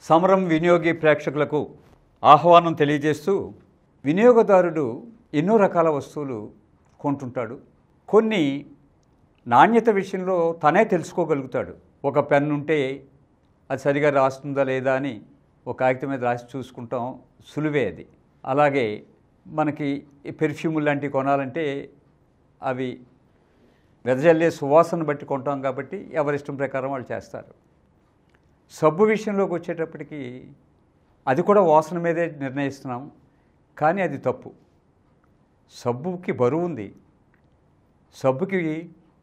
సమరం వినియోగి ప్రేక్షకులకు ఆహ్వానం తెలియజేస్తూ, వినియోగదారుడు ఎన్నో రకాల వస్తువులు కొంటుంటాడు. కొన్ని నాణ్యత విషయంలో తనే తెలుసుకోగలుగుతాడు. ఒక పెన్ను ఉంటే అది సరిగా రాస్తుందా లేదా అని ఒక కాగితం మీద రాసి చూసుకుంటాం, సులువే అది. అలాగే మనకి పెర్ఫ్యూమ్ లాంటివి కొనాలంటే అవి వెదజల్లే సువాసన బట్టి కొంటాం కాబట్టి ఎవరిష్టం ప్రకారం వాళ్ళు చేస్తారు. సబ్బు విషయంలోకి వచ్చేటప్పటికి అది కూడా వాసన మీదే నిర్ణయిస్తున్నాం, కానీ అది తప్పు. సబ్బుకి బరువు ఉంది, సబ్బుకి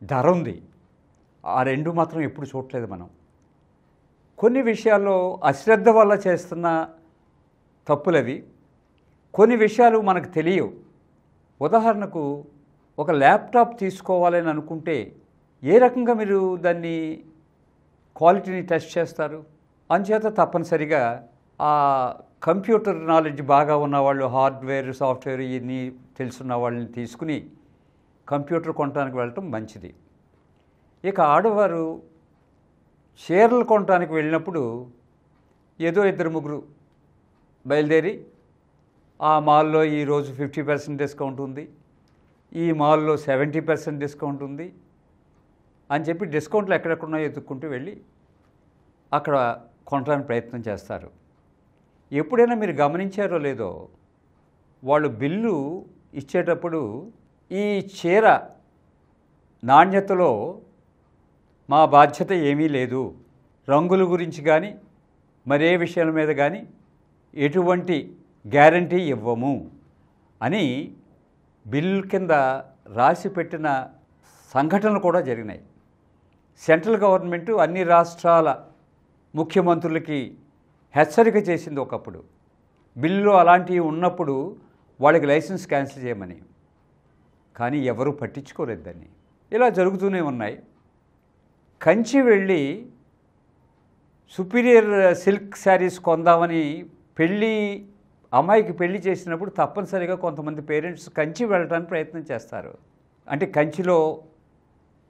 ధర ఉంది. ఆ రెండు మాత్రం ఎప్పుడు చూడలేదు మనం. కొన్ని విషయాల్లో అశ్రద్ధ వల్ల చేస్తున్న తప్పులవి, కొన్ని విషయాలు మనకు తెలియవు. ఉదాహరణకు ఒక ల్యాప్టాప్ తీసుకోవాలని అనుకుంటే ఏ రకంగా మీరు దాన్ని క్వాలిటీని టెస్ట్ చేస్తారు? అంచేత తప్పనిసరిగా ఆ కంప్యూటర్ నాలెడ్జ్ బాగా ఉన్నవాళ్ళు, హార్డ్వేర్ సాఫ్ట్వేర్ ఇవన్నీ తెలుసున్న వాళ్ళని తీసుకుని కంప్యూటర్ కొనడానికి వెళ్ళటం మంచిది. ఇక ఆడవారు చీరలు కొనడానికి వెళ్ళినప్పుడు ఏదో ఇద్దరు ముగ్గురు బయలుదేరి ఆ మాల్లో ఈరోజు 50% డిస్కౌంట్ ఉంది, ఈ మాల్లో 70% డిస్కౌంట్ ఉంది అని చెప్పి డిస్కౌంట్లు ఎక్కడెక్కడున్నాయో ఎత్తుక్కుంటూ వెళ్ళి అక్కడ కొనడానికి ప్రయత్నం చేస్తారు. ఎప్పుడైనా మీరు గమనించారో లేదో, వాళ్ళు బిల్లు ఇచ్చేటప్పుడు ఈ చీర నాణ్యతలో మా బాధ్యత ఏమీ లేదు, రంగుల గురించి కానీ మరే విషయాల మీద కానీ ఎటువంటి గ్యారంటీ ఇవ్వము అని బిల్ కింద రాసి పెట్టిన సంఘటనలు కూడా జరిగినాయి. సెంట్రల్ గవర్నమెంట్ అన్ని రాష్ట్రాల ముఖ్యమంత్రులకి హెచ్చరిక చేసింది ఒకప్పుడు, బిల్లు అలాంటివి ఉన్నప్పుడు వాళ్ళకి లైసెన్స్ క్యాన్సిల్ చేయమని. కానీ ఎవరూ పట్టించుకోలేదు దాన్ని. ఇలా జరుగుతూనే ఉన్నాయి. కంచి వెళ్ళి సుపీరియర్ సిల్క్ శారీస్ కొందామని అమ్మాయికి పెళ్లి చేసినప్పుడు తప్పనిసరిగా కొంతమంది పేరెంట్స్ కంచి వెళ్ళడానికి ప్రయత్నం చేస్తారు. అంటే కంచిలో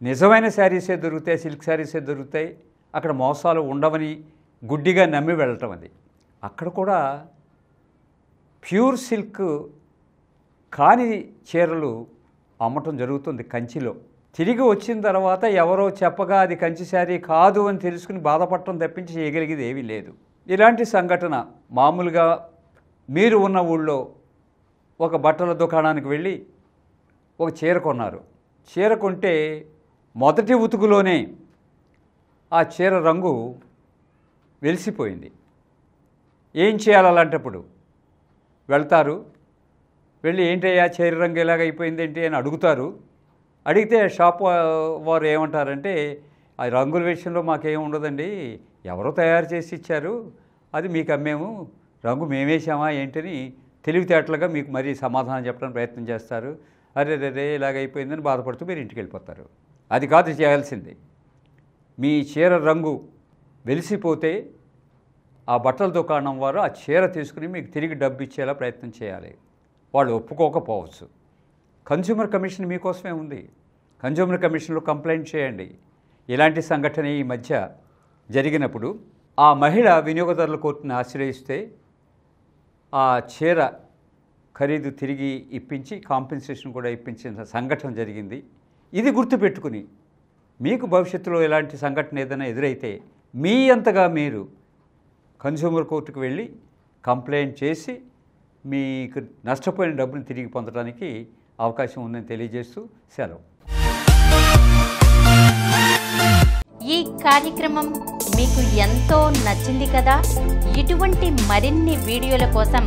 నిజమైన శారీసే దొరుకుతాయి, సిల్క్ శారీసే దొరుకుతాయి, అక్కడ మోసాలు ఉండవని గుడ్డిగా నమ్మి వెళ్ళటం. అది అక్కడ కూడా ప్యూర్ సిల్క్ కాని చీరలు అమ్మటం జరుగుతుంది కంచిలో. తిరిగి వచ్చిన తర్వాత ఎవరో చెప్పగా అది కంచి శారీ కాదు అని తెలుసుకుని బాధపడటం తప్పించి చేయగలిగేది ఏమీ లేదు. ఇలాంటి సంఘటన మామూలుగా మీరు ఉన్న ఊళ్ళో ఒక బట్టల దుకాణానికి వెళ్ళి ఒక చీర కొన్నారు. చీర కొంటే మొదటి ఉతుకులోనే ఆ చీర రంగు వెలిసిపోయింది. ఏం చేయాలి అలాంటప్పుడు? వెళ్తారు, వెళ్ళి ఏంటయ్యా చీర రంగు ఎలాగ అయిపోయింది ఏంటి అని అడుగుతారు. అడిగితే షాప్ వారు ఏమంటారంటే, ఆ రంగుల విషయంలో మాకేం ఉండదండి, ఎవరో తయారు చేసి ఇచ్చారు, అది మీకు అమ్మేము, రంగు మేమేసామా ఏంటని తెలివితేటలుగా మీకు మరీ సమాధానం చెప్పడానికి ప్రయత్నం చేస్తారు. అరే రే ఇలాగైపోయిందని బాధపడుతూ మీరు ఇంటికి వెళ్ళిపోతారు. అది కాదు చేయాల్సింది. మీ చీర రంగు వెలిసిపోతే ఆ బట్టల దుకాణం వారు ఆ చీర తీసుకుని మీకు తిరిగి డబ్బు ఇచ్చేలా ప్రయత్నం చేయాలి. వాళ్ళు ఒప్పుకోకపోవచ్చు. కన్జ్యూమర్ కమిషన్ మీకోసమే ఉంది. కన్జ్యూమర్ కమిషన్లో కంప్లైంట్ చేయండి. ఇలాంటి సంఘటన ఈ మధ్య జరిగినప్పుడు ఆ మహిళ వినియోగదారుల కోర్టుని ఆశ్రయిస్తే ఆ చీర ఖరీదు తిరిగి ఇప్పించి కాంపెన్సేషన్ కూడా ఇప్పించిన సంఘటన జరిగింది. ఇది గుర్తుపెట్టుకుని మీకు భవిష్యత్తులో ఇలాంటి సంఘటన ఏదైనా ఎదురైతే మీ అంతగా మీరు కన్జ్యూమర్ కోర్టుకు వెళ్ళి కంప్లైంట్ చేసి మీకు నష్టపోయిన డబ్బుని తిరిగి పొందడానికి అవకాశం ఉందని తెలియజేస్తూ సెలవు. ఈ కార్యక్రమం మీకు ఎంతో నచ్చింది కదా. ఇటువంటి మరిన్ని వీడియోల కోసం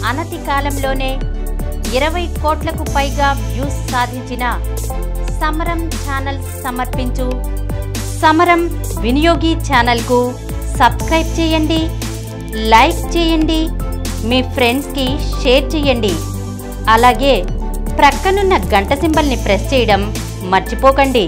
అనతి కాలంలోనే 20 కోట్లకు పైగా వ్యూస్ సాధించిన సమరం ఛానల్ సమర్పించు సమరం వినియోగి ఛానల్కు సబ్స్క్రైబ్ చేయండి, లైక్ చేయండి, మీ ఫ్రెండ్స్కి షేర్ చేయండి. అలాగే ప్రక్కనున్న గంట సింబల్ని ప్రెస్ చేయడం మర్చిపోకండి.